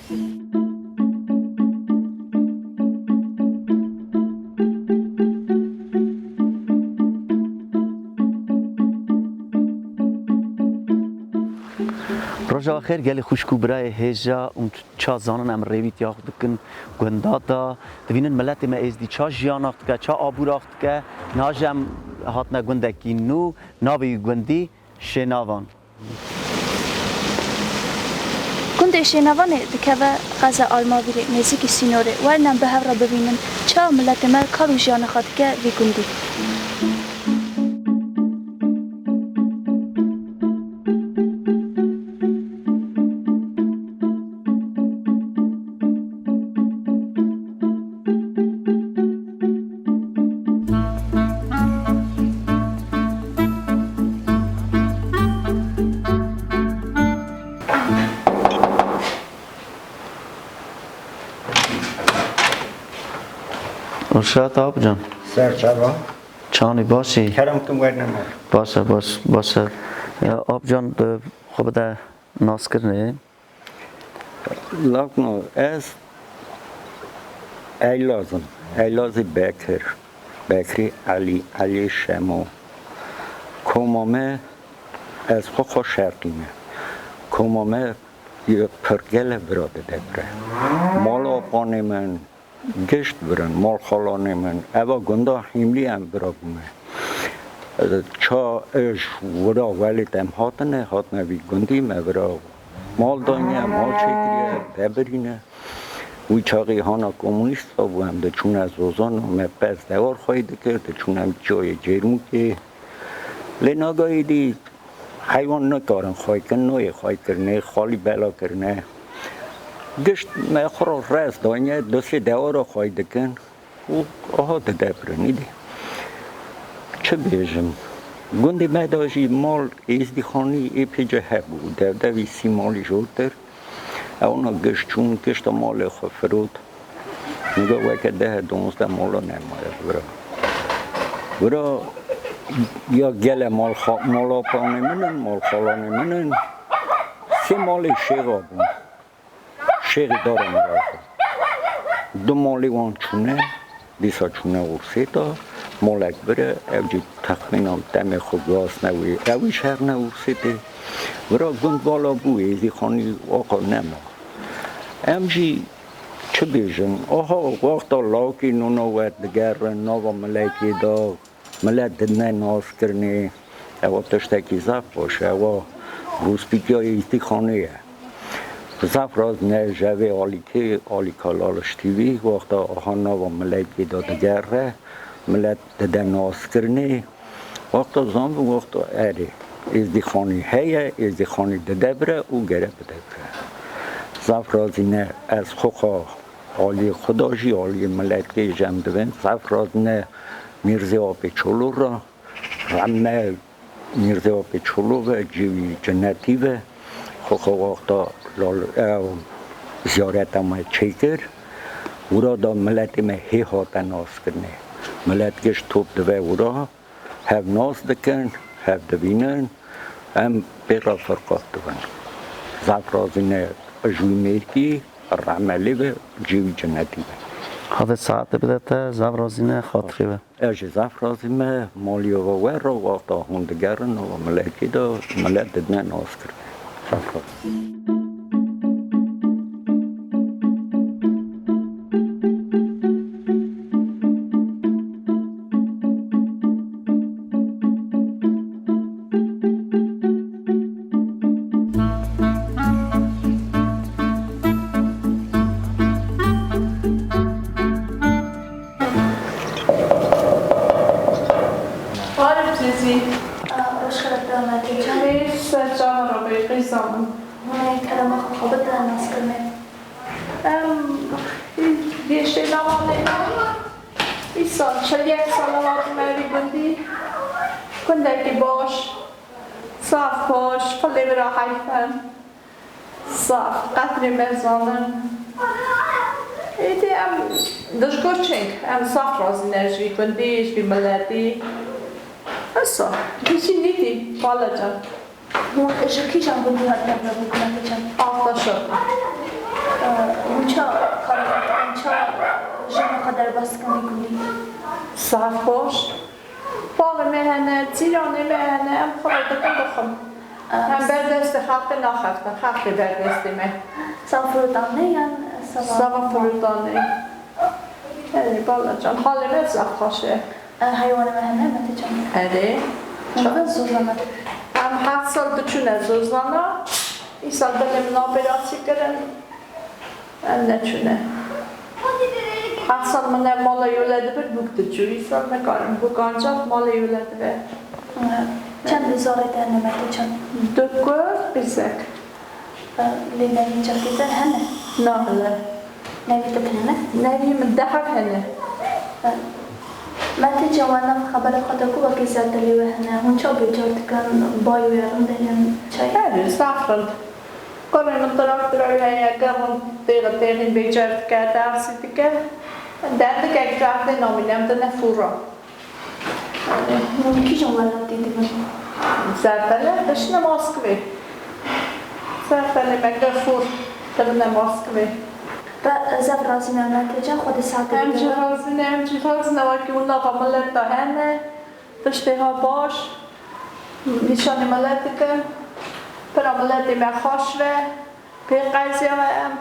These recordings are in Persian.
رجا خیر گلی خوشکو برای هجا اون چه زانن ام رویت یاخت کن گندادا دوینن ملت ما از دی چه جیاناخت که چه آبوراخت که ناجم هات نگندکی نو ناوی گندی شنوان گنده شنوانه دکه غذا آلماوی نزدیک سینوره ورنم به هر را ببینن چه ملت ما کارو جیاناخت که وی گندی ارشاد آب جان سرچرا چانی باشی کرم تو ور نمار باشه آب جان خوب ده ناس کرنه لکنو از ایلازی بکری علی شمو کمامه از خو شرقیمه کمامه یه پرگل براده دبره مال آپانه من گشت برن مال خالانه من اوا گنده حیملی هم براگمه چا اش ورا ولی تم هاتنه وی گندی مبرا مال دانیه مال چکریه ببرینه وی چاقی هانا کمونیست ها بو هم ده چون از روزان هم پس دوار خواهیده کرده چون هم جای جرمو که لناگاهی دی حیوان نکارن خواهی کن نوی خواهی کرنه خالی بلا کرنه گشت مخورا رس دانیه دست دوار خواهیده کن و آها ده دبرنی دی چه بیجم گندی مداجی مال ایزدی خانی ای پیجه هبو دوی سی مالی جورتر اونا گشت چون گشت مال خو فرود نگاه وکه 10-12 مالا نمایه برا یا گل مالا پانه منن مال خالانه منن سی مالی شیغا بون شیغی دارم راه دو مالی وان چونه دیسا چونه ورسیتا مالک بره اوجی تخمینم دم خود گاز نوی اوی شهر نورسیده برا گند بالا بوی ایزی خانی آقا نما امجی چه بیجن آها وقتا لاکی نونوت دگر ناوا ملکی دا ملت نه ناز کرنه او تشتکی زف باشه او روز پیکی های ایزی خانه زف راز نه جوه آلی کالالشتیوی وقتا آها ناوا ملکی دا دگر ملت ده ناز کرنه وقتا زن و وقتا اره ایزدی خانی هیه ایزدی خانی ده دبره او گره بدبره زف رازی نه از خوخا آلی خداجی آلی ملکی جمع دوین زف راز نه میرزی آب چلو را نه میرزی آب چلو و جوی جنتی و خوخا وقتا زیارت همه چیکر او را دا ملت ما هی هاته ناز کرنه ملت گشت توب دوه او را هف ناز دکن هف دوینن هم بیرا فرقات دوین زف رازی نه جوی میرکی رعملی و جوی جنتی و هذا ساعت بدأت زاف رازينه خاطري به اجي زاف رازيمه ماليو وور وقتا هندگرن و ملکی دا ملت ددنه ناز کرد زاف رازی کندکی باش صاف باش خلی برا حیفن صاف قطری مزانن ایدی ام دشگوچنگ ام صاف رازی نرجوی کندیش بی ملدی اصلا بیچی نیدی بالا جان شکی جان بودی هر دفعه بکنم بچم آفتا شد چه کاری کردن چه جمع قدر بس کنی گلی صاف باش باغ مهنه تیرانه مهنه هم خواهد بخم هم بردست خلق نخفتن خلق بردستی مه سافرودانه یا سوا فرودانه هلی بالا جان حالی مزلق خوشه حیوان مهنه متی جان هلی چون زوزانه هم 7 سال بچونه زوزانا این سال بلیم نابراسی کرن هم نچونه 7 سال منه مالا یولده بر بگده جو این سال نکارم بگانجا مالا یولده بر چند زاره در نمتی چند 2 گوه بیزک لینوی جاکیده هنه نه هله نویده تنه نوی من 10 هنه متی جوانم خبر خدا کو وکی زیاد لیوه هنه هون چا بیجارد کن بای ویرم دهیم چای هلی سافرند کنه من تراکتوری هایی که من تیغین بیجارد که درسی دیگه درده که جارده نامینم ده نفورا کی جان ولد دیدی من زرفله دشنه ماسکوی زرفله مگه فور تبنه ماسکوی زف رازی ممتی جان خود ساعت هم جهازینه وکی اون لاغا ملت دا هنه دشته ها باش نیشانی ملت که پرا ملتی من خوش و پی قیزی و هم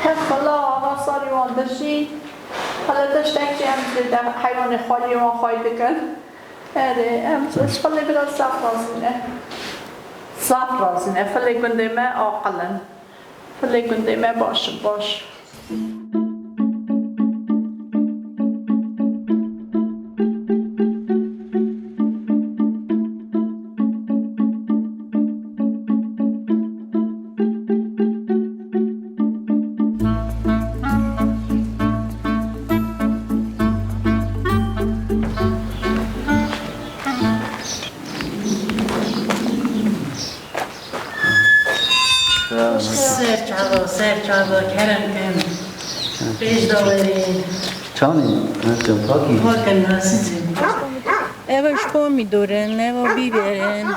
تفلا آقا ساری وان دشی حالا داشته که هم دیدم حیوان خالی وان خواهی دکن هم فلی برای صاف رازینه فلی گنده من آقلن فلی گنده من باش سرچاوا کرم کن پیش داورین چانی نجم پاکی پاکن ناسیزیم اوش پا میدورن او بیبرن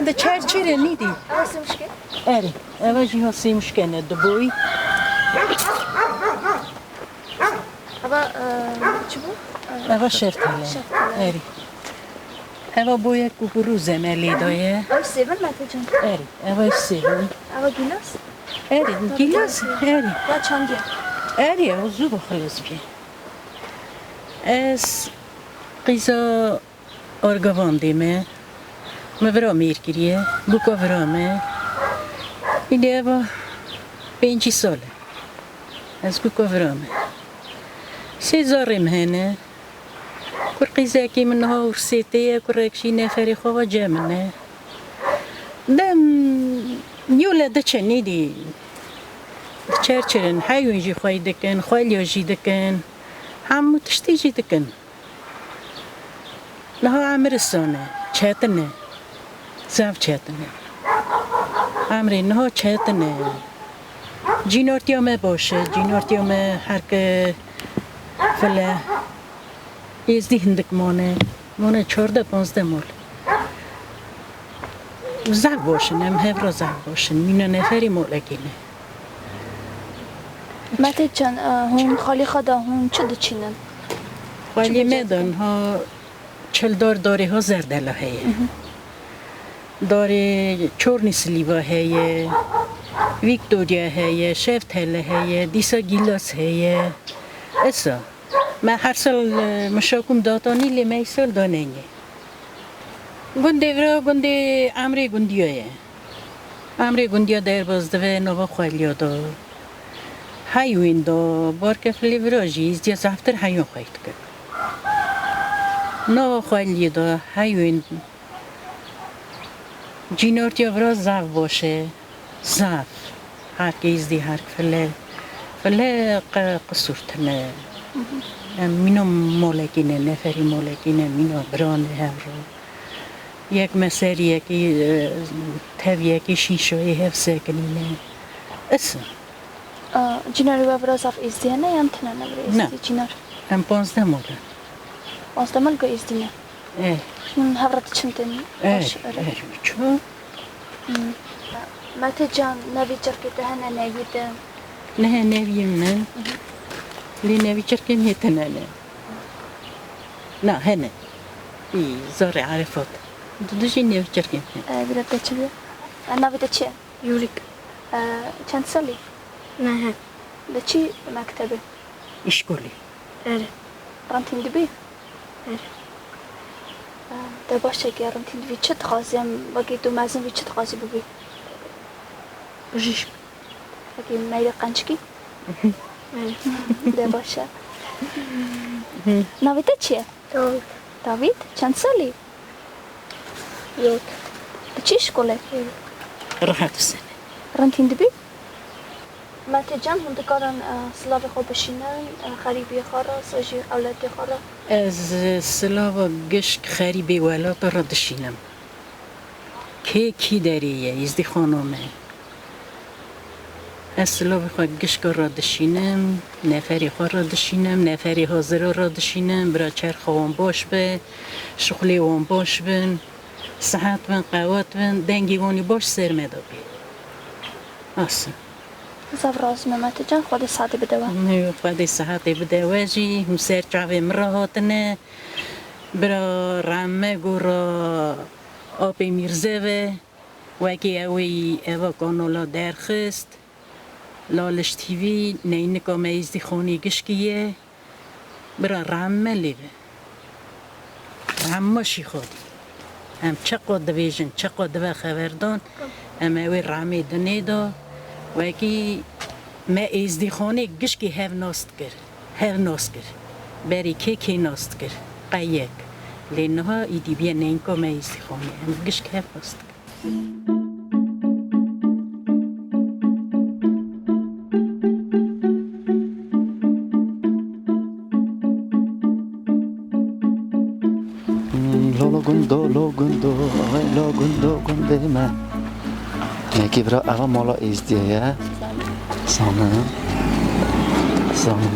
ده چرچیره نیدی راست مشکل اری اوش ها سیمشکنه دبوی اما چی بود؟ اوش شرطله اری اوش بوی کوکروزه ملی دایه اوش سیون متی جان اری اوش سیون اوش گیلاس اری گیلاس اری یا چندی اری او زود خلاص بی از قیزا ارگوان دیمه مورا میرگیریه بوکا ورامه اینه او 5 ساله از بوکا ورامه 3 زارم هنه کر قیزا کی منها ورسیته کر اکشی نفری خواه جمنه دم یوله دچنی دی چرچرن حیوان جی خواهی دکن خواهی جی دکن همو تشتی جی دکن نها عمرستانه چهتنه زف چهتنه عمری نها چهتنه جینارتیامه باشه جینارتیامه هر که فله ایزدی هندک مانه 14-15 مال زف باشن هم هفرا زف باشن مینا نفری مالکینه متی جان هون خالی خدا هون چه دچینن ولی میدان ها 40 داری ها زردلا هیه داری چورنی سلیوا هیه ویکتوریا هیه شفت هله هیه دیسا گیلاس هیه اسا من هر سال مشاکم داتانی لیمی سال داننگه گنده ورا گنده عمری گندیه عمری گندیا در بازده نوا خواهلیا دا حیوان دا بارک فلی وراجی از دیز افتر حیوان خواهید کرد نوا خواهلی دا حیوان جینارتیا ورا زف باشه زف هر که از دی هر فلی قصور تنه مینو مالکینه نفری مالکینه مینو برانه هم رو یک مسیر یکی تب یکی شیشوی هف سکنینه اصلا جینار و برا صف ایزدی نه یا تنه نبره ایزدی جینار هم 15 ماله 15 مال که ایزدی نه من هفرت چندن چون مت جان نوی چرکت هنه نویده نه نوی من لی نوی چرکم هتنه نه هنه ای زار عرفات دوشی نوی چرکم برات چیه؟ نویده چیه؟ یوریک چند سالی؟ نه ده چی مکتبه؟ اشکولی اره رانتین دبی؟ اره ده باشه که رانتین دبی چه تخوازیم بگی دو مزن وی چه تخوازی ببی؟ بجیش بگی میل قنچکی؟ ده باشه نویده چیه؟ داوید داوید؟ چند سالی؟ یک ده چی شکله؟ راحت سنه رانتین دبی؟ مت جان هم دکارن سلاف خوب بشینن خریبی خارا ساجی اولاد خارا از سلاوا گشک خریبی ولات را دشینم کی داریه ازدی خانومه از سلاوا خود گشک را دشینم نفری خود را دشینم نفری حاضر را دشینم برا چرخ وان باش به شغلی وان باش بن صحت بن قوات بن دنگی وانی باش سر مدابی آسان زاف راز مت جان خود ساعتی بدوا نه خود صحت بده واجی هم سر چاوی مرهاتنه برا رمه گورا آب میرزه و که اوی اوا کانولا درخست لالش تیوی نینه که میزدی خونی گشکیه برا رمه لیوه رمه شی خودی هم چقدر دویجن چقدر دو خبردان هم اوی رمه دنه دا و که ما ازدی خونی گشکی هف ناست کرد بری که ناست کرد قیک لینها ایدی بیا نین که ما ازدی خونی هم گشک هف ناست کرد لو گندو گنده من میگی برا اوا مالا ازدیه سانه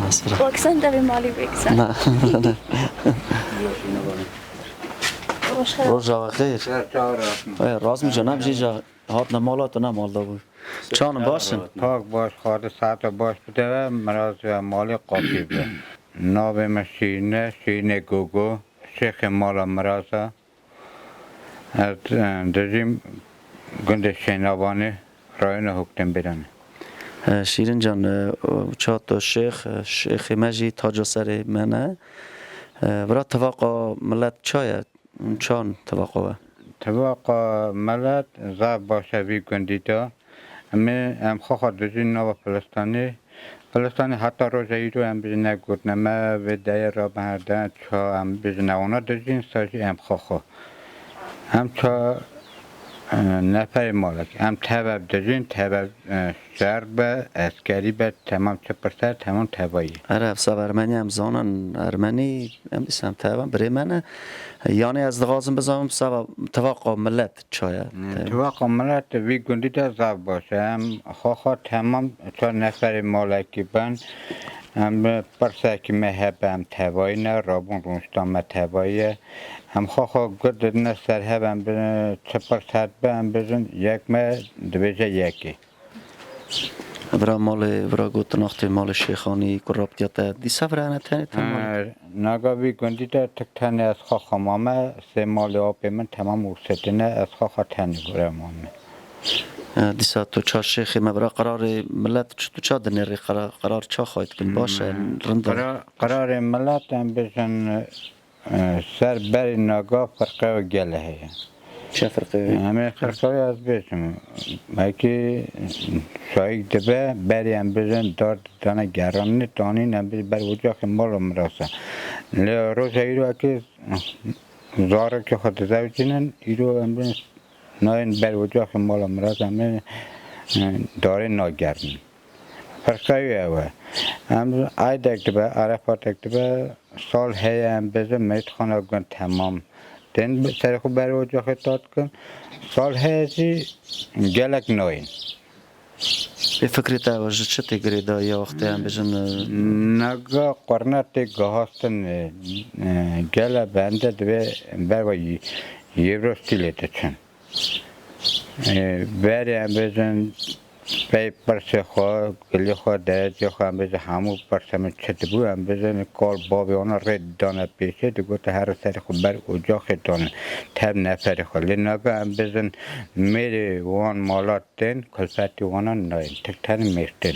مسفره واکسن دوی مالی بکسن نه روش خیلی روزا خیر راست میشه نمیشه جا هات نمالا تو نمال دا بود چانم باشن پاک باش خواهد ساعت باش بده مراز و مال قاطی به ناب شینه گوگو شیخ مالا مرازا از دجیم گنده شینابانه رایون حکتن بیرانه شیرین جان چات شیخ مجی تاج سر منه برای توقع ملت چایه چان توقع توقع ملت زب باشه وی گندی دا ام خواهد دجیم ناب فلسطانی حتی روز ایرو هم بیش نگود نمه و دای را بردن چا هم بیش نوانا دجیم ساجی ام خواهد هم چا نفر مالک هم تبب دجین تبب شرق به اسکری به تمام چپرسر تمام تبایی اره افسا ارمنی هم زانن ارمنی هم دیسم تبم بری منه یعنی از دغازم بزنم سوا توقع ملت چایه توقع ملت وی گندی دا زب باشه هم خواه تمام چا نفر مالکی بند هم پرسه که مهبه هم تبایی نه رابون رونشتان ما تبایی هم خواه گرد نسر هم چپرسر به هم بزن یک مه دویجه یکی برا گوت ناخت مال شیخانی کرابتیات دی سفرانه تنی نگاوی گندی دا تکتنی از خواه مامه سه مال آب من تمام وستنه از خواه تنی گره مامه دیسا تو چا شیخی مبرا قرار ملت تو چا دنیری قرار چا خواهید کن باشه رنده قرار ملت هم بزن سر بری نگاه فرقه و گله هیا چه فرقه؟ همه فرقه از بیشم مایکی شایق دبه بری هم بزن دار دانه گرانه دانین هم بزن بر وجه که مال مراسه روز ایرو که زاره که خود زوجینن ایرو هم بزن ناین بر وجه که مال مراسه همه داره ناگرن فرقه اوه هم آید اکتبه عرفات اکتبه سال هی هم بزن میت خانه گن تمام دن سر خوب بر وجه خطات کن سال هی گلک ناین به فکری تا وجه چه تگری دا یا وقتی هم بجن نگاه قرنت گهاستن گله بنده دوی بر و یورو ستیلیت چن بری هم بزن پی پرس خواه گلی خواه درجه خواه هم بزن همون پرس هم چطه بود هم بزن کار بابی آنها رد دانه پیشه دو گوته هر سر خود بر اجاق دانه تب نفر خود لنگه هم بزن میری وان مالات دین کلفتی وانا ناین تکتر میشتین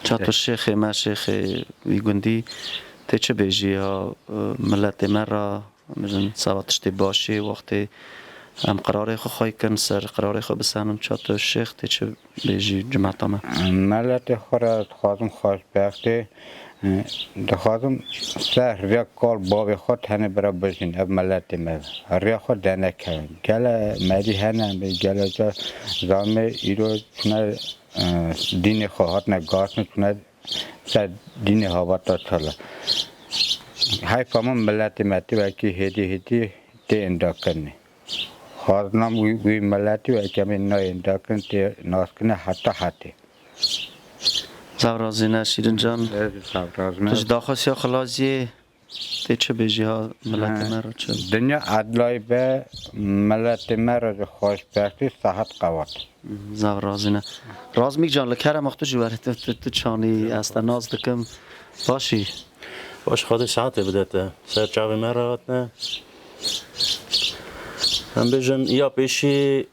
چطور شیخ ما شیخ ویگوندی تی چه بیجی ها ملت مرا مثلا سواتشتی باشی وقتی هم قراره خو خواهی کن سر قراره خو بسنم چطور شیخ تی چه بیجی جماعت ما ملت خورد خواهدم خواست بختی دخواهدم سر ریا کار بابی خود هنه برا بزین اب ملت ما ریا خود دنه کن گل مدی هنه گل جا زامه ایرو چونه دین خواهد نگاست نتونه سر دین هوا تا چلا های فامان ملت متی وکی هدی تی اندا کنی خواهدنام وی ملتی وکی همین نا اندا کن تی ناس کنه حتی زورازی نشیرین جان تش داخواست یا خلاصی تی چه بیجی ها ملت مرا چه دنیا عدلای به ملت مرا خوش بختی صحت قوات زورازی نه رازمیک جان لکرم اختو جواری تو چانی است ناز دکم باشی باش خودش ساعته بدته سر چاوی مرات نه هم بجن یا پیشی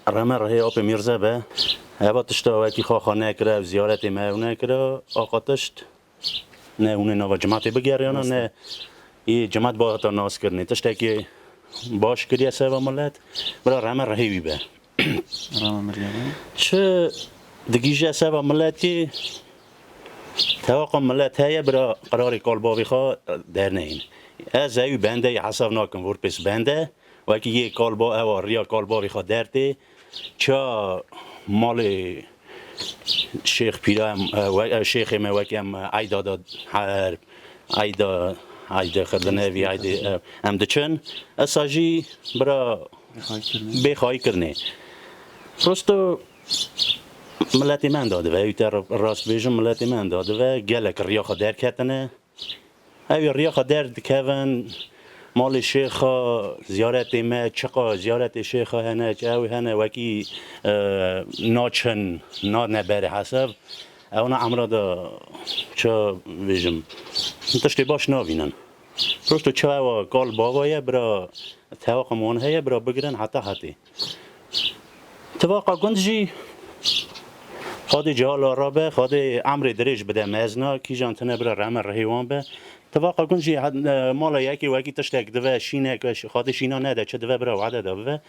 رمه رهی آب میرزه به هوا تشتا وقتی خواه نکره و زیارت ما نکره آقا تشت نه اونه نوا جماعت بگیریانا نه ای جماعت با تا ناس کرنی تشتا که باش کریه سوا ملت برا رمه رهی بی به رام مریانه چه دقیقه سوا ملتی توقع ملت هیا برا قرار کالباوی خواه در نین از ایو بنده حساب ناکن ورد پس بنده وکی یه کالبا او ریا کالباوی خواه درده چا مال شیخ پیرا شیخ ما وکی هم عیدا داد عیدا خردنه وی عیدا هم دچن اساجی برا بخواهی کرنه پرستو ملتی من داده و ایتر راست بیجم ملتی من داده و گلک ریاخ در کتنه اوی ریاخ در دکون مال شیخ زیارت ما چقا زیارت شیخ هنه اوی هنه وکی ناچن نا نبره حسب اونا عمرا دا چه بیجم تشتی باش نابینن پرستو چه او کال بابایه برا تواقع مونه برا بگیرن حتی تواقع گندجی خود جال رابه خود امر درج بده مزنا کی جان تنه برا رمر رهیوان به تواقع گنجی مالا یکی وکی تشتک دوه شینک خود شینا نده چه دوه برا وعده دوه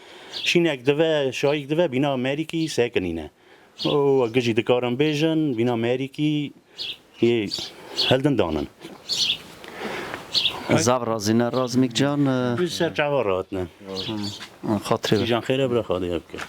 شینک دوه شایک دوه بینا امریکی سکنینه او گجی دکارم بیجن بینا امریکی یه هلدن دانن زورازی نه رازمیک جان بیز سر جوارات نه خاطری جان خیره برا خواهده یب کرد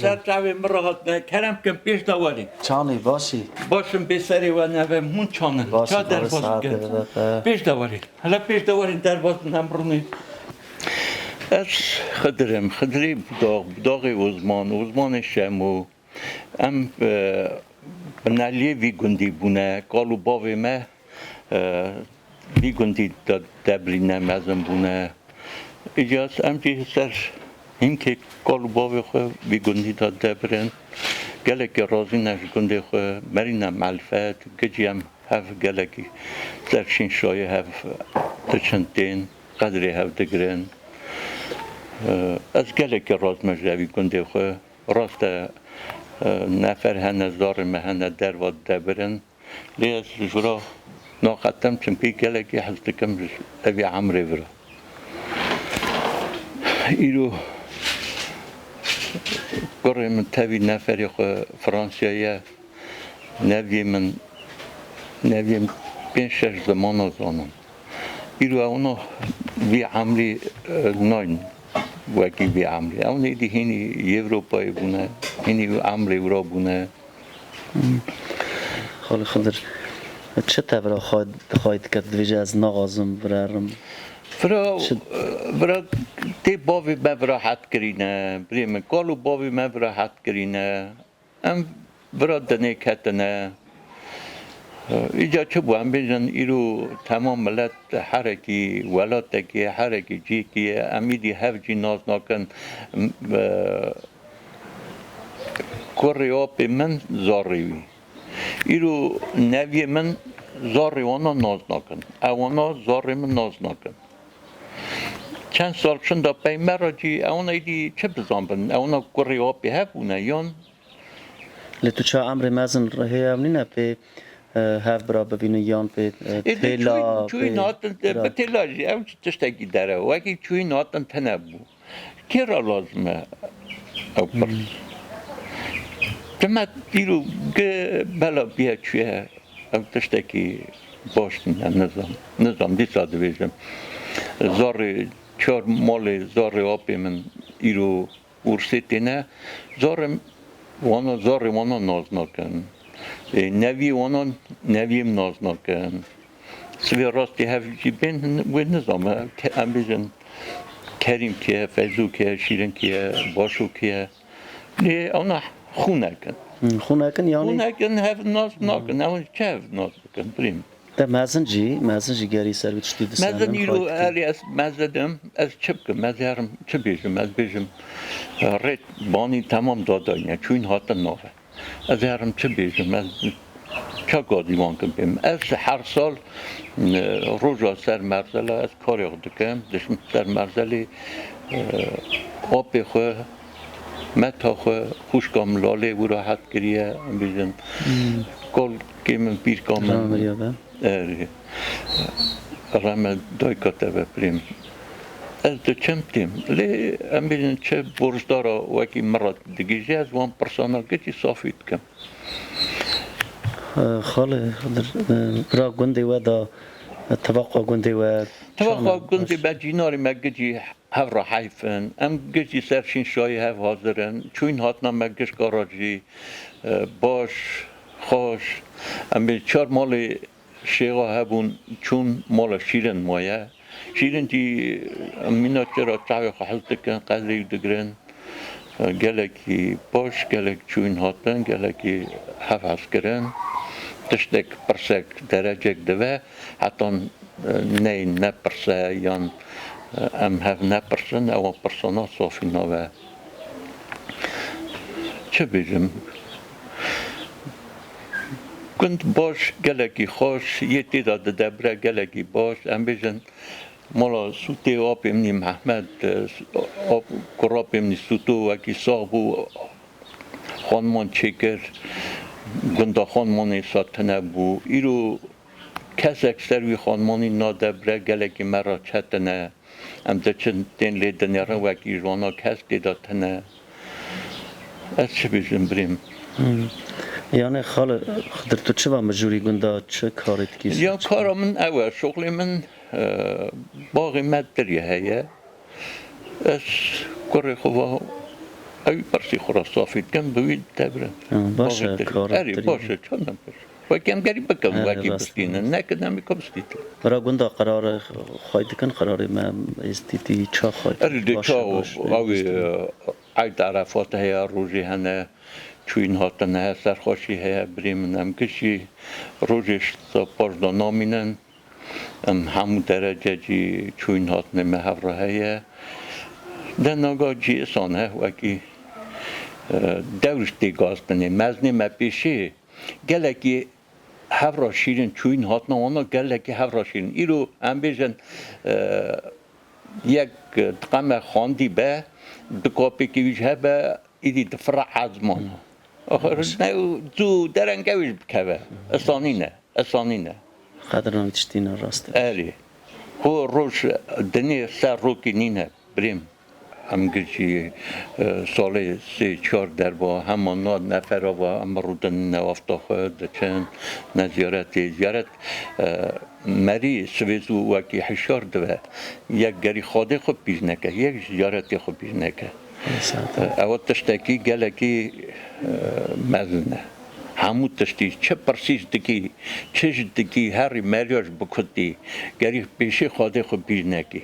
سرچاوی مراد نه کرم کم پیش دواری چانی باشی باشم بسری و نوه مون چانن باشی چا در باز کرد پیش دواری حالا پیش دواری در باز نمرونی از خدری بداغ وزمان شمو ام بنالیه وی گندی بونه قالو باوی ما وی گندی دبرینه مزم بونه اجاز ام جی سر این که کالو باوی خو بیگندی داد دبرن گله که رازی نش گندی خو مرینم معلفت گجی هم هف گله که سرشین شای هف تچندین قدری هف دگرن از گله که راز مجروی گندی خو راست نفر هنه زار مهنه در واد دبرن لیز جورا ناقدم چنپی گله که حزدکم اوی عمری برا ایرو قرر من تابي نفري فرنسية نبي بين شش زمان زانم. إلو أنا بي عمري ناين وکی بی عملی اون ایدی هینی اروپایی بونه هینی عملی اورا بونه خاله خضر چه تبرا خواهید کرد ویژه از نغازم برارم برا تی باوی ما برا حد کرینه بریم کالو باوی ما برا حد کرینه ام برا دنه کتنه اینجا چه بو هم بیشن ایرو تمام ملت حرکی ولاتکی حرکی جی که امیدی هفجی ناز نکن کاری آب من زاریوی ایرو نوی من زاری وانا ناز نکن اوانا زاری من ناز نکن چند سال شنده پی مرا جی اونا ایدی چه بزنبن اونا کاری آبی هفونه یان لتو چه امر مزن رهی امنی نه پی هف برا ببینه یان پی تیلا چوی ناتن به تیلا جی او تشتکی داره وکی چوی ناتن تنبو کی را لازمه او پرس تمت دیرو بلا بیا چویه او تشتکی باشن نظام دیسا دویزم زار چار مال زار آبی من ایرو ورسیتی نه زار وانا ناز نکن نوی وانا نویم ناز نکن سوی راستی هفجی بین و نظام هم بیشن کریم که فیضو که شیرین که باشو که نه اونا خونه کن خونه کن یعنی خونه کن هف ناز نکن اون چه هف ناز کن بریم ده مزن جی گری سر بیت شدید سر مزن ایرو علی از مزدم از چه بکن مزهرم چه بیشم از بیشم رت بانی تمام داداینه چون هات نوه از هرم چه بیشم از چه گادی وانکم بیم از هر سال روزا سر مرزله از کاری دکم دشم سر مرزله آب خو متا خو خوشگام لاله و راحت کریه بیشم کل که من پیر کامل رام دای کتابه بریم از دو چمتیم لی ام بیشن چه برشدارا وکی مرد دیگه از وان پرسانال گچی صافیت کم خاله برا گنده و دا توقع گنده و گنده با جیناری مگجی هف را حیفن ام گجی سرشین شایی هف حاضرن چون هاتنا مگش گاراجی باش خوش ام به چار مال شیغا هبون چون مال شیرن مایه شیرن دی مینا چرا چاوی خالت کن قدری دگرن گلکی باش گلک چون هاتن گلکی حفظ کرن تشتک پرسک درجه دوه حتی نه پرسه یان ام هف نه پرسن او پرسانا صافی نوه چه بیجم كنت باش گلکی خوش یه تعداد دبره گلکی باش ام بیشن مالا سوتی آب امنی محمد آب کراب امنی سوتو وکی صاحبو خانمان چکر گنده خانمانی ساتنه بو ایرو کس اکثر وی خانمانی نادبره گلکی مرا چتنه ام دچن دین لیدنی را وکی جوانا کس دیداتنه از چه بیشن بریم یعنی خاله خدر تو چه با مجوری گنده چه کارت کیست؟ یا کارا من اول شغل من باقی مدری هیه از کاری خواه اوی پرسی خورا صافید کم دوید تبره باشه کارت داری باشه چون نمیشه وکی هم گری بکن وکی بستینه نکن نمیکن بستید برای گنده قرار خواهید کن قرار ما استیدی چا خواهید باشه اوی عید عرفات هیا روزی هنه چون هاتن هست سرخوشی هیا بریم نم کشی روزش تا پاشدا نامینن همون درجه جی چون هاتن مهور هیا دن آگاه جی اسانه وکی دورش دیگاستنه مزنی مپیشی گلکی هفرا شیرین چون هاتن اونا گلکی هفرا شیرین ایرو هم بیشن یک دقمه خاندی به دکاپی که ویش هبه ایدی دفرع عزمان آخر نه زو درنگویش بکوه اسانینه قدر نمیتشتین راست اری خو روش دنی سر روکی نینه بریم ام گرچی سال 3-4 در با همان نفر و ام رودن نوافتا خود چند زیارت مری سویزو وکی حشار دوه یک گری خواده خود پیش نکه یک زیارتی خود پیش نکه او تشتکی گلکی مزنه همو تشتی چه پرسیز دکی چه دکی هر مریاش بکتی گری پیشی خواده خود پیش نکی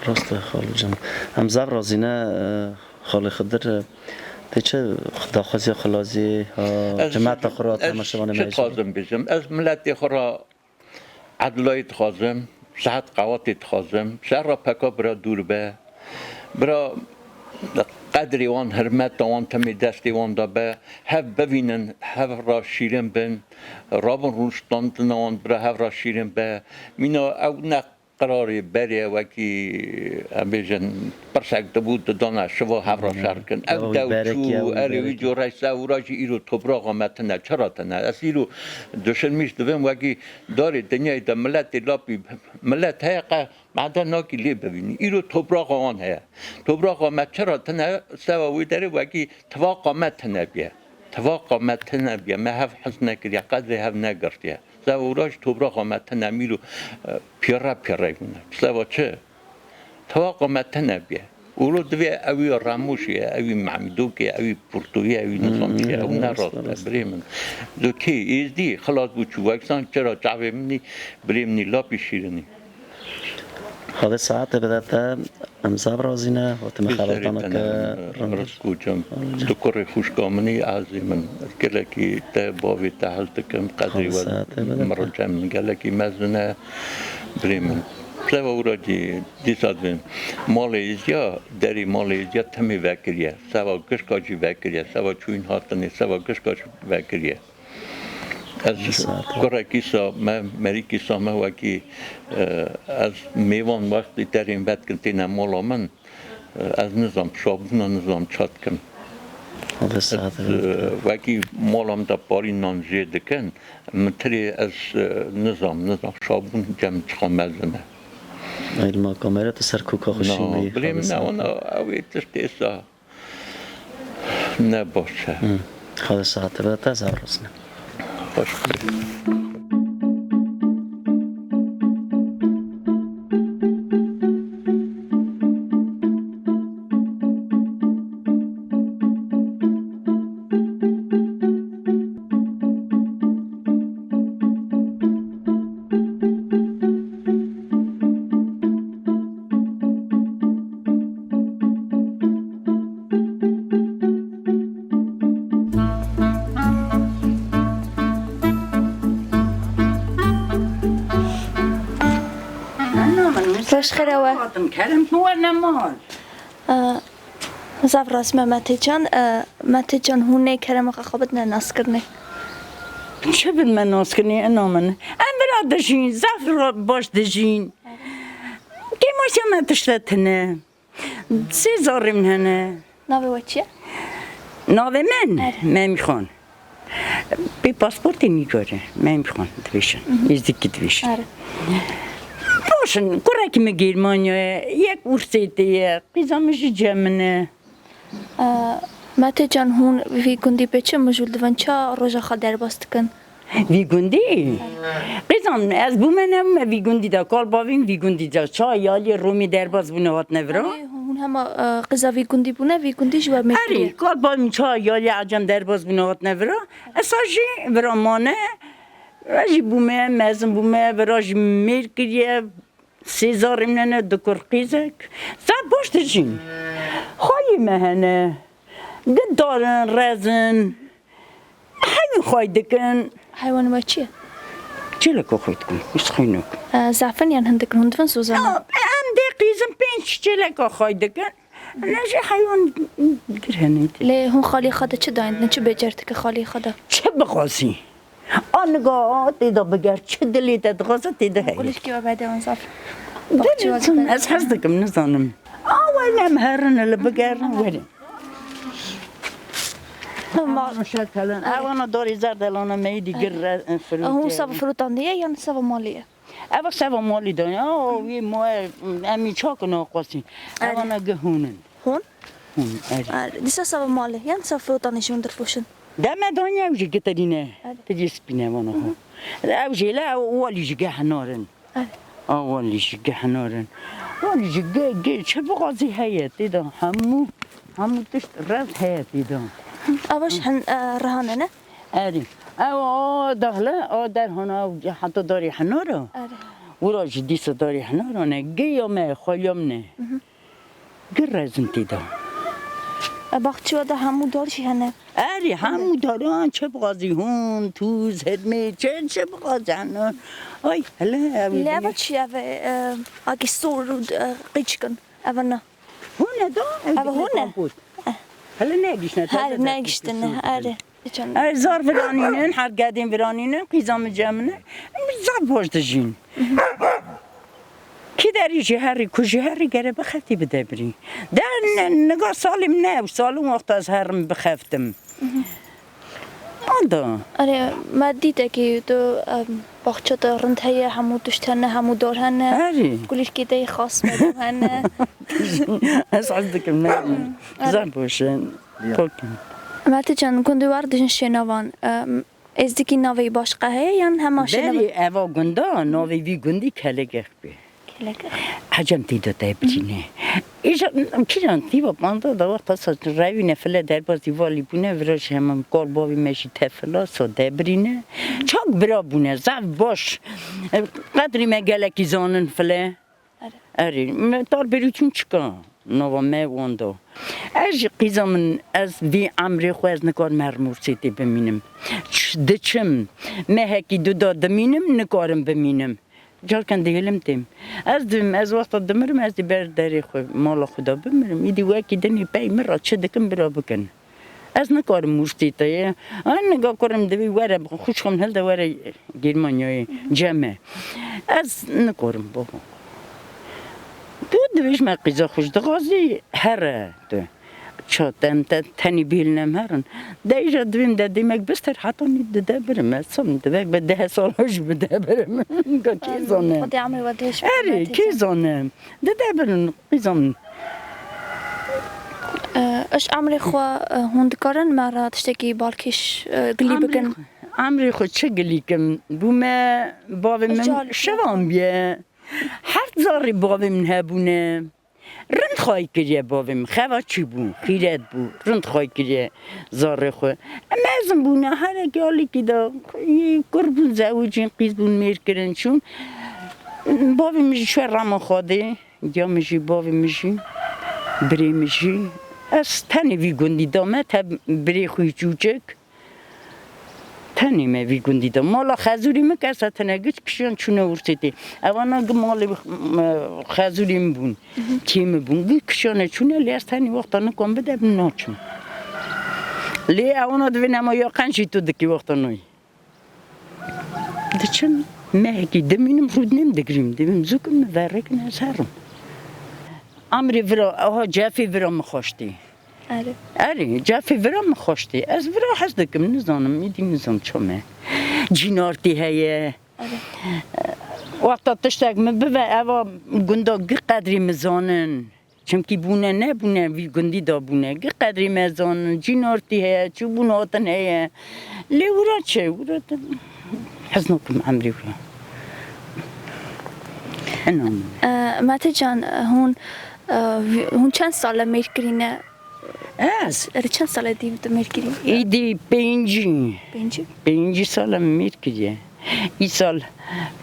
راسته خاله جان هم زب رازینه خاله خدر چه خداخوازی خلازی جماعت خورات همشوانه چه خوازم بیشم از ملت خورا عدلایت خوازم صحت قواتت خوازم شهر را پکا برا دور به برا قدری وان حرمت وان تمی دستی وان دا به هف ببینن هف را شیرین بن رابن روشتاندن وان برا هف را شیرین به مینا او نه قراری بری وکی بیشن پرسک دبود دانا شوا هف را شرکن او دوچو اروی جو رایسته او راجی ایرو تبراغ آمد نه چرا تنه از ایرو دوشن میش دویم وکی داری دنیای دا ملت لاپی ملت هایقه معدن ناکی لی ببینی ایرو تبراغ آن هیا تبراغ آمد چرا تنه سواوی داری وکی تواق آمد تنه بیا تواق آمد تنه بیا ما هف حس نکریا قدر هف نگرتیا سواوراج تبراغ آمد تنه میرو پیره مونه سوا چه تواق آمد تنه بیا اولو دوی اوی راموشیه اوی معمیدوکیه اوی پورتویه اوی نظامشیه او نراست بریمن دو کی ایزدی خلاص بود چو وکسان چرا جعبه منی بریمنی لاپی شیرنی خاله ساعت بدته امزاب رازینه و تم خبرتانه که رسکو جم دکور خوشگامنی عزی من گلکی تا باوی تحلت کم قدری و مرجم گلکی مزنه بریمن سوا او را دیساد بیم مالیزیا دری مالیزیا تمی وکریه سوا گشکاجی وکریه سوا چوین هاتنی سوا گشکاجی وکریه از کره کیسا مری کیسا ما وکی از میوان وقتی ترین بد کنتین مالا من از نظام شابون نظام چات کن وکی مالام دا پاری نانجه دکن متری از نظام شابون جمع چخام مزنه ما کامرا تو سر کوکا خوشی می بریم نه اونا اوی تشتیسا نباشه خاله ساعت بدته زب رازینه خوش روش خیره کرم نور نمال زب راز متی جان هونه کرم خوابت نه ناس کرنه چه بید من ناس کنی انا من ام برا دجین زفر باش دجین که ماشی من تشتتنه 3000 هنه ناوی و چیه؟ ناوی من میخوان بی پاسپورتی میگاره من میخوان دویشن یزدیکی دویشن باشن کرکی می گرمانیا یک ورسیده قیزامشی جمنه متی جان هون وی گندی بچه مجول دوان چا روژا خال در باست کن وی گندی قیزام از بومنم وی گندی دا کار باویم وی گندی دا چا یالی رومی در باز بونه هات نورا هون همه قیزا وی گندی بونه وی گندی جواب میکنی اری کار باویم چا یالی عجم در باز بونه هات نورا اساجی برامانه راجی بومه مزن بومه راجی میر کریه 3000 منه دکور قیزک زد باش دجین خواهی مهنه دارن رزن حیوان خواهی دکن حیوان ما چیه؟ چی لکو خواهی دکن؟ ایست خواهی نکن زعفن یعنی هندک هندون سوزانه ام دی قیزم 5 چی لکو خواهی دکن نجی حیوان درهنه لی هون خالی خدا چه دایند نه چه بجرد که خالی خدا چه بخواستی؟ آنگاه تیدا بگر چه دلی تدخواسته تیدا هی قولش که بعد اون زعفر دلتون از هست دکم نزانم آوالم هرن اللي بقرن ولي ما مشكلة أنا دوري زرد لأنا ما يدي قرر هو صاب فروتاندية يعني صاب مالية اول سوا مالی دانی وی ما امی چاکنه قاسی اول نگهونن هون اری دیسا سوا ماله یعنی سفرو تانشون در فوشن دم دنیا اوجی گترینه تجیس بینه وانه اوجی لا والی جگه نارن والی جگه نارن والی جگه چه بقازی هیت دیدم همو تشت رد هیت دیدم اواش هن رهانه نه اری او داخله در هنا حتی داری حنارو ورا جدی داری حنارو نه گیام خالیام نه گرزن دیدم باخچه ده همو دارشی هنه اری همو دارن چه بغازی هون توز هدمه چه بغازی هنه آی هلا لیوا چی اوه اگه سور رو قیچ کن اوه نه هونه دا اوه هونه هلا نگیش نه هر نگیشته نه اره اری زار ورانینن هر گدین ورانینن قیزام جمعه زار باش دجین کی داری جهری کجهری گره بخفتی بده بری در نگاه سالم نه سالم وقت از هرم بخفتم آندا آره ما دیده که تو باخچه تا رند هیه همو دشتنه همو دارهنه آره گلیش که دی خاص بدوهنه از عزدکم نه زن باشن پاکم ماته جان کنده واردشن شنوان ازدکی ناوی باشقه هیه یعنی همه شنوان بری اوا گنده ناوی وی گندی کلگه بی حجم تیدا دبرینه ایجا کیان تیبا پاندا دا وقت اصلا روی نفله در بازی والی بونه وراش همم کار باوی میشی تفلا سا دبرینه چاک برا بونه زف باش قدری مگلکی زانن فله اری تار بریتون چکا نوا میواندا از قیزامن از وی عمری خو از نکار مرمور سیتی بمینم دچم مهکی دو دمینم نکارم بمینم جال کن دیگلم تیم از وقت دمرم از دی بر داری خو مال خدا بمرم ایدی وکی دنی پی مرا چه دکم برا بکن از نکارم مرسی تایه آن نگاه کرم دوی وره خوش خم هل دوره گرمانیای جمعه از نکارم بابا تو دویش ما قیزا خوش دغازی هره تو چاتم تنی بیلنم هرن دیجا دویم دادیمک بستر حتی نیده برم اصلا دوک به 10 سالش بده برم کی زانم خودی عمری ودهش اری کی زانم ده برن قیزام اش عمری خو هندکارن مرا تشتکی بالکش گلی بکن عمری خو چه گلی کم بومه باوی من شوام بیه هر زاری باوی من هبونه رند خواهی کریه باویم خواه چی بون خیرت بون رند خواهی کریه زاره خواه اما ازم بونه هر اگالی که دا گربون زوجین قیز بون میر کرن چون باویم میشی شوی رما خواده یا میشی باویم میشی بری میشی از تنی وی گندی دامه تا بری خوی چوچک تنی می وی گندی دام مالا خزوری مکرسه تنگیش کشیان چونه ورسیده اوانا مال خزوریم بون تیم بون گی کشیانه چونه لی از تنی وقتا نکن بده بن ناچم لی اوانا دوی نما یا قنشی تو دکی وقتا نوی دچن مهکی دمینم رود نیم دگریم دمیم زوکم مورکن از هرم امری ورا آها جافی ورا مخوشتی اری جافی ورا مخوشتی از ورا حس دکم نزانم میدی نزان چمه جینارتی هیه وقتا تشتاق مبوه اوا گندا گی قدری مزانن چمکی بونه نه بونه وی گندی دا بونه گی قدری مزانن جینارتی هیه چو بونه آتن هیه لی ورا چه ورا حس نکم امری ورا ماته جان هون چند ساله میر کرینه از چند ساله دیو میر کرینه ایدی پنجی ساله میر کریه ای سال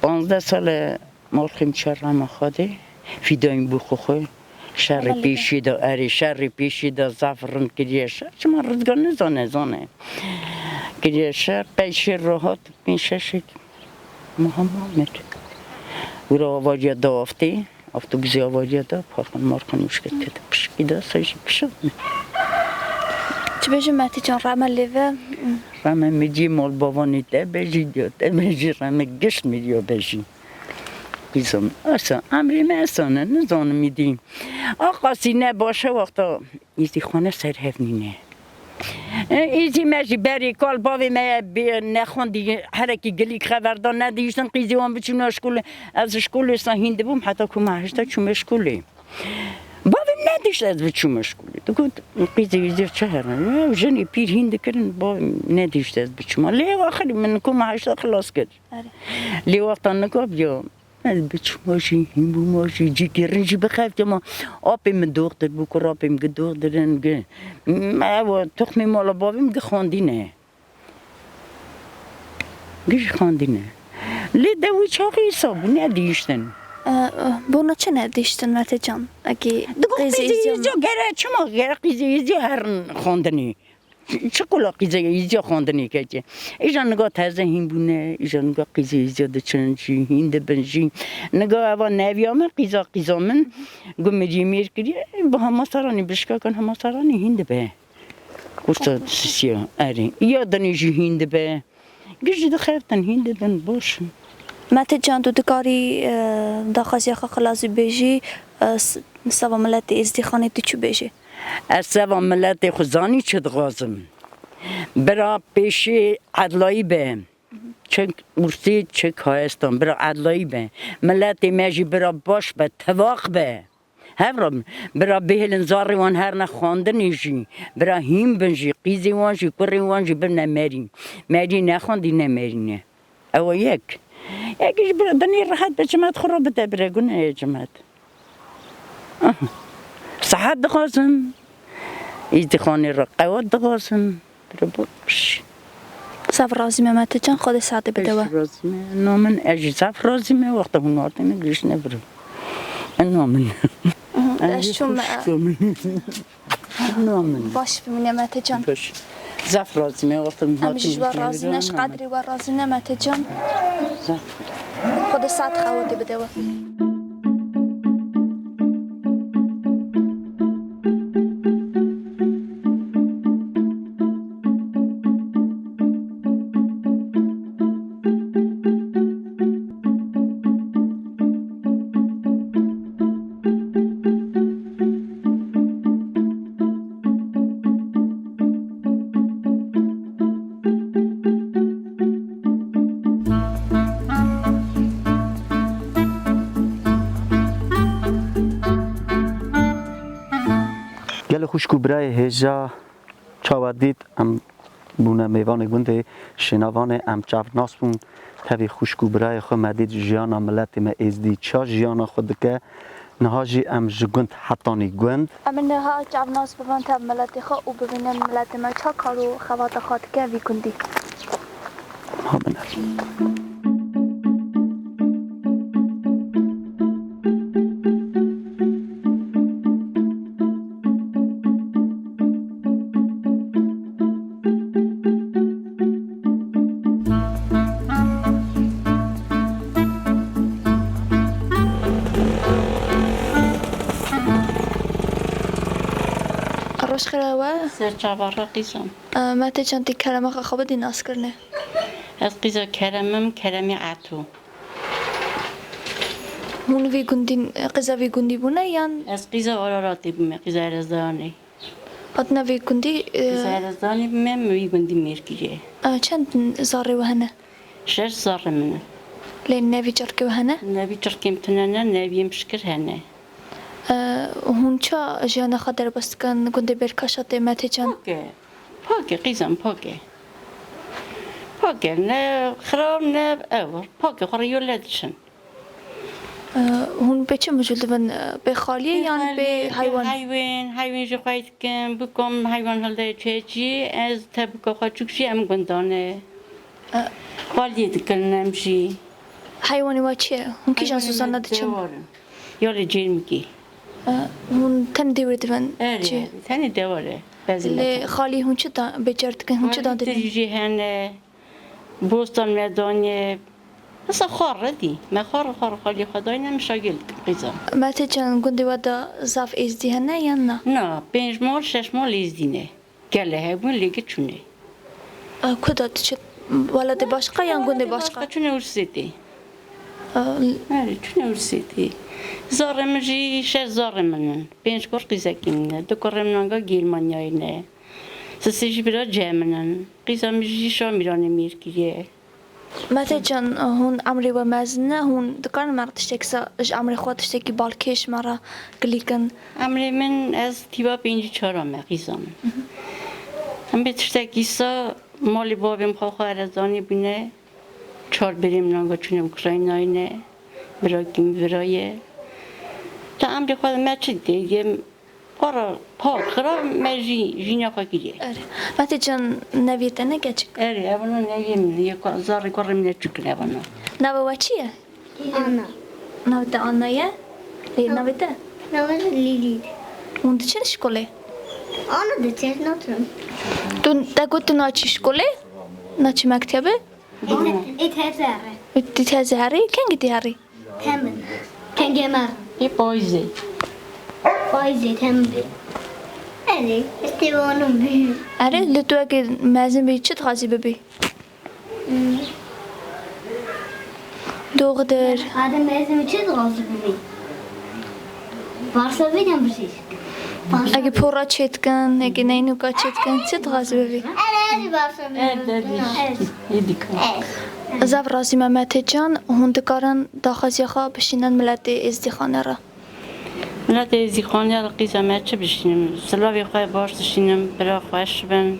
15 ساله مالخیم شرم خواده فیدایم بخو خواه شر پیشی دا اری شر پیشی دا زفرن کریه شر چما ردگاه نزانه کریه شر پیشی راحت میشه شد محمد او را آواجی دا آفتی اتوبوسی آواجی دا پارکن مارکن مشکل کرده پشکی دا سایشی پشد چه بیشی ماتی جان رمه لیوه؟ رمه میجی مال بابانی ده بیشی دیاده میجی رمه گشت میدیا بیشی بیزم اصلا امری میسانه نزانه میدیم آقا سی نباشه وقتا ایزی خانه سرهف نینه ایزی ماشی بری کال باوی ما نخوندی هر کی گلی خبردار ندیشتن قیزی وان بچون اشکول از اشکول هنده بوم حتی که هشتا چون اشکولی باوی ندیشت از بچون اشکولی تو گفت قیزی چه هرن جنی پیر هنده کردن باوی ندیشت از بچون لی آخری من که هشتا خلاص کرد لی وقتا نگاه بیا بچه ماشی این بو ماشی جی گرنجی بخفت ما آبیم دختر بکر آبیم دخترن گه ما تخمی مالا بابیم گه خواندینه گه خواندینه لی دوی چاقی حسابو ندیشتن بونا چه ندیشتن مته جان اگه قیزی ایزیا گره چما گره قیزی ایزیا هرن خواندنی چه کلا قیزه ایزیا خواندنی که چه ایجا نگاه تازه هین بونه ایجا نگاه قیزه ایزیا ده چنجی هین ده بنجی نگاه اوا نویا من قیزا من گمری میر کری با همه سرانی بشکا کن همه سرانی هین ده به گوشتا سیا اری یا دنیجی هین ده به گشت ده خیفتن هین ده دن باش مته جان تو دکاری داخازی خلازی بیجی سوا ملت ازدی خانه تو چو بیجی از سوا ملت خزانی چه دغازم برا پیش عدلایی به چه مرسی چه کایستان برا عدلایی به ملت مجی برا باش به تواق به هفرم برا بهلن زاری وان هر نخواندنی جی برا هیم بنجی قیزی وان جی کری وان جی بر نمری مری نخواندی نمری نه او یکیش برا دنی راحت به جماعت خرابته برا گونه جماعت صحت دغازم ایدی خانه را قواد دغازم برا باش صف رازی مته جان خود ساده بده نامن اجی صف رازی وقتا هون آرده نگریش نبرو نامن شوم نامن باش بمونه مته جان باش صف رازی وقتا هون همیشه و رازی نش قدری و رازی مته جان خود ساعت خواهده بده گل خوشکو برای هجا چاودید ام بونه میوان گنده شنوان ام چاف ناسبون تبی خوشکو برای خو مدید جیانا ملت ما ازدی چا جیانا خود که نهاجی ام جگند حتانی گند ام نها چاف ناس ببین تا ملت خو او ببینن ملت ما چا کارو خوات خاط که وی کندی ها بنر روش خیره سر چاوارا قیزم مته جان تی کلمه خواب دی ناس کرنه از قیزا کرمی عطو هون وی گندی قیزا وی گندی بونه یان از قیزا آراراتی بیم قیزا ارزدانی ادنا وی گندی قیزا ارزدانی بیم وی گندی میرکیه چند زاری وهنه 6 زار منه لین نوی جرکه وهنه نبی چرکیم تنانه نبی مشکر هنه هون چا جیان خدر بست کن گنده برکاشات مته جان پاکه قیزم پاکه نه خراب نه اور پاکه خوری ولدشن هون به چه موجود ون به خالیه یان به حیوان حیوان جو خواهید کن بکم حیوان هلده چی از تبکا خواهد چکشی ام گندانه خالیه دکن نمشی حیوانی و چیه؟ هون کی جان سوزان نده چم؟ یالی جیر میگی هون تن دیوری دوان چیه؟ تنی دواره لی خالی هون چه دان بجرد کن هون چه دان دیدن؟ تجیجی هنه بوستان مردانیه اصلا خار ردی ما خار خالی خدای نمیشاگل قیزم مته جان گنده ودا زاف ازدی هنه یا نه؟ نه 5 مال 6 مال ازدینه گله هبون لیگه چونه کداد چه ولد باشقه یا گنده باشقه؟ چونه ورسیدی آره چونه ورسیدی زارم جی 6 زارم منن 5 کور قیزکینه 2 کور منگا گیلمانیای نه تسیج برا جمنن قیزم جیشا میرانه میرکیه مته جان هون امری و مزنه هون دکان مرتش تکسا اش امری خودش تکی بالکش مرا گلیکن امری من از تیبا 5-4 قیزم هم بتشتکیسا مالی بابیم خواه ارزانی بینه 4 بریم نانگا چون اوکراینایی نه براکیم برایه تا امری خود مچه دیگه قرار پاک خراب مجی جینا خاکیه مته جان نویته نگچ اونا نویم یک زاری کرم نچکن اونا نو چیه Anna. نویته آنایه نویته Navnet Lili. هون چه شکله Anna det är något. تو دگوت ناچی شکله ناچی مکتبه Ett här. تی هزاری کنگی تی هری Temmen. Kan gemma. یه پایزه Faizi temmen. Eli, istivanım büyük. اره لتو اگه مزن بی چه تخاصی ببی دغدر Hadi mezun için razı büyük. Varsa benim bir şey. اگه پورا چتکن اگه نینوکا چتکن چه تخاصی ببی Eli varsa benim. یه دیکن زب رازی ممته جان هون دکارن داخازی خواه بشینن ملت ازدیخانه را ملت ازدیخانه را قیزم چه بشینم سلاوی خواه باش دشینم برا خوش بن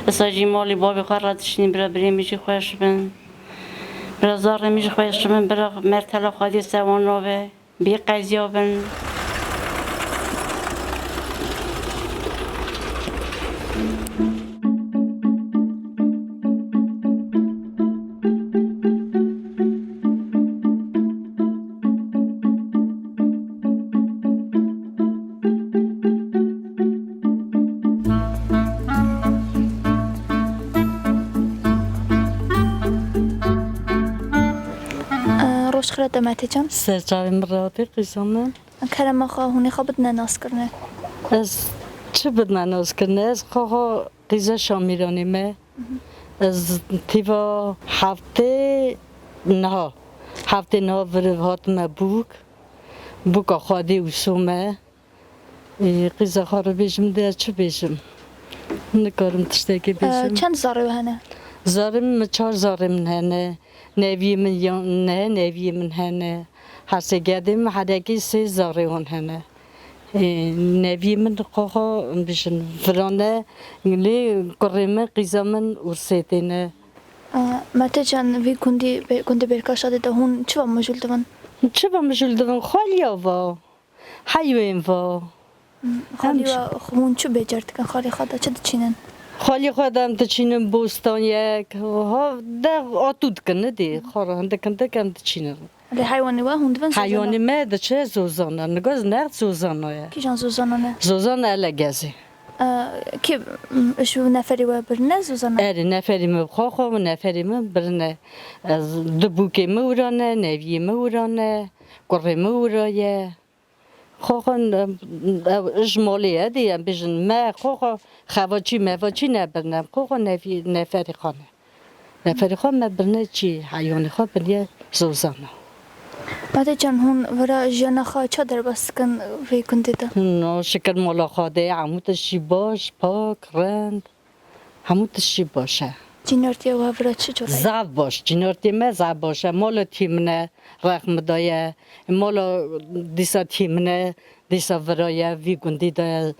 اساجی مالی بابی خواه را دشینم برا بریمیجی خوش بن برا زار میجی خوش بن برا مرتلا خوادی سوانو به بی قیزیا بن روش خرد مته جان سرچاوی مرادی قیزامن کرم خواه هونی خواه بدن ناس کرنه از چه بدن ناز کنه از خواه قیزه شامیرانیمه از تیوا هفته نه ورهات بوک خواهدی اوسومه قیزه خواه رو بیشم ده چه بیشم نکارم تشتکی بیشم چند زاره هنه زارم 4 زارم هنه نوی من هنه هر سه گردیم هرکی 3 زاره هنه نوی من خواه بیشن فرانه لی کریم قیزامن ورسیدینه مته جان وی گندی برکاشاده ده هون چه با مجول دوان چه با مجول دوان خالی آوا حیوین وا خالی و هون چه بجرد کن خالی خواده چه دچینن خالی خودم دچینم بوستان یک ها ده آتود کنه دی خاره هنده کم دچینم لی حیوانی و هون دوان حیوانی ما دچه زوزانه نگاز نرد زوزانه کی جان زوزانانه زوزانه الگازی کی شو نفری و برنه زوزانه اری نفری مبخواه و نفری برنه از دبوکی مورانه نوی مورانه قره مورایه خواه اجمالیه دیم بیشن ما خواه خواچی نبرنم خواه نفری خانه نفری خانه مبرنه چی حیوانی خواه برنه زوزانه مته جان هون ورا جانا خواه چه در بس کن وی کنده ده نه شکر مالا خواده عمودشی باش پاک رند عمودشی باشه جینارتی و ورا چه جوری زعب باش جنارتی ما زعب باشه مالا تیمنه رقم دایه مالا دیسا تیمنه دیسا ورایه وی گندی دایه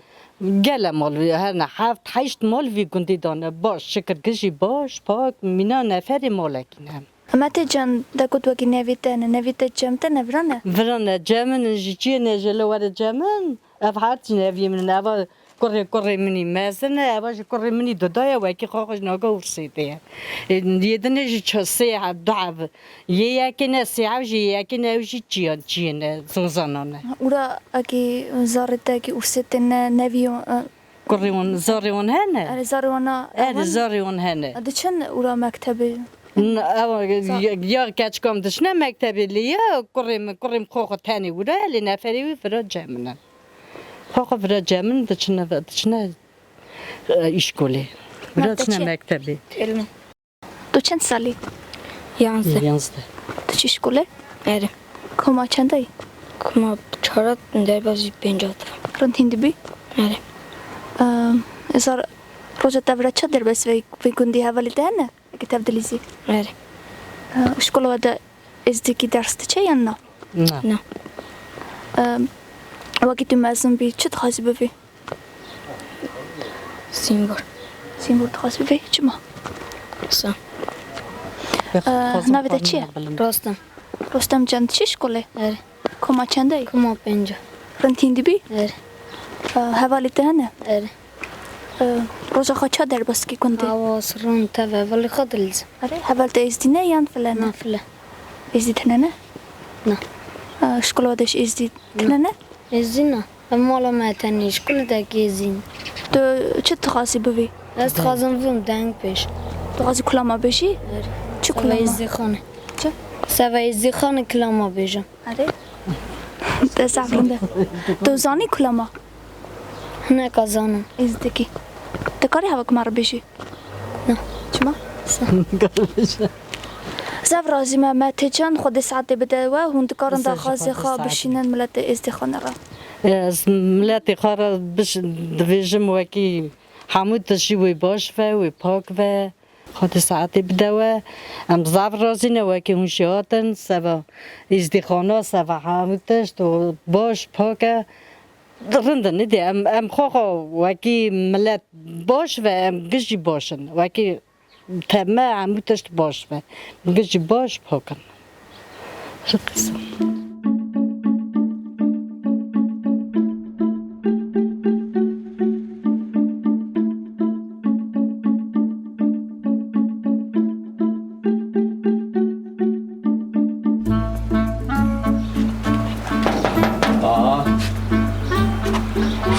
گله مال هر نه 7-8 مال وی گندی دانه باش شکر گشی باش پاک مینا نفری مالکینم مته جان دکوت وکی نویته جمته نورانه ورانه جمن جیچی نجله ور جمن اف هرچی نوی من اوا کره منی مزنه اوا کره منی دادای وکی خواهش ناگه ورسیده یه دنه چه سه دعو یکی نه سه یکی نه چیه زنانه اورا اگه زارت اگه ورسیتن نویون کره زاریون هنه اره زاروانا زاریون هنه دچن اورا مکتبه یا کچکم دشنه مکتبی لیا کریم خواه تانی وره لی نفری وی فرا جمنه خواه فرا جمن دشنه ایشکولی فرا دشنه مکتبی تو چند سالی؟ 11 تو چی شکله؟ Eri. کما چنده ای؟ Kuma çarat derbazı 50. رون هندی بی؟ Eri. ازار روزا تبرا چه در بس وی گندی حوالی دهنه اگه تبدلیزی آره اشکال وده ازدیکی درست چه یا نه نه وقتی تو مزون بی چه تخواهی ببی؟ سیمبر تخواهی ببی؟ چه ما؟ سا نویده چیه؟ رستم جان چی شکله؟ آره کما چنده ای؟ کما 5 رنتیندی بی؟ آره حوالی دهنه؟ آره روزا خواه چه در بس که کنده؟ حواس رون تبه ولی خود لازم آره حوال ده ازدی نه یا فلانه؟ نه فله ازدی تنه نه؟ نه اشکال ودش ازدی تنه نه؟ ازدی اما ما تنیش کل دکی زین تو چه تخواهی ببی؟ از خازم ویم دنگ پیش تخواهی کلاما بشی؟ چه سوا کلاما؟ ازدی خانه چه؟ سوا ازدی خانه کلاما بیجم آره؟ ده سفرنده تو زانی کلاما؟ نه کازانم ازدکی دکاری هوا کمار بشی؟ نه چما؟ زف رازی ما تجان خود ساعت بده و هند کارن داخل خواب بشینن ملت ازدخانه را از ملت خارا بش دویجم وکی حمود تشی وی باش و پاک و خود ساعت بده و ام زف رازی نه وکی هوشیاتن سوا ازدخانه سوا حمود تشت و باش پاک رنده ندی ام خواه وکی ملت باش و ام گشی باشن وکی تمه عمو تشت باش و گشی باش پاکن شکست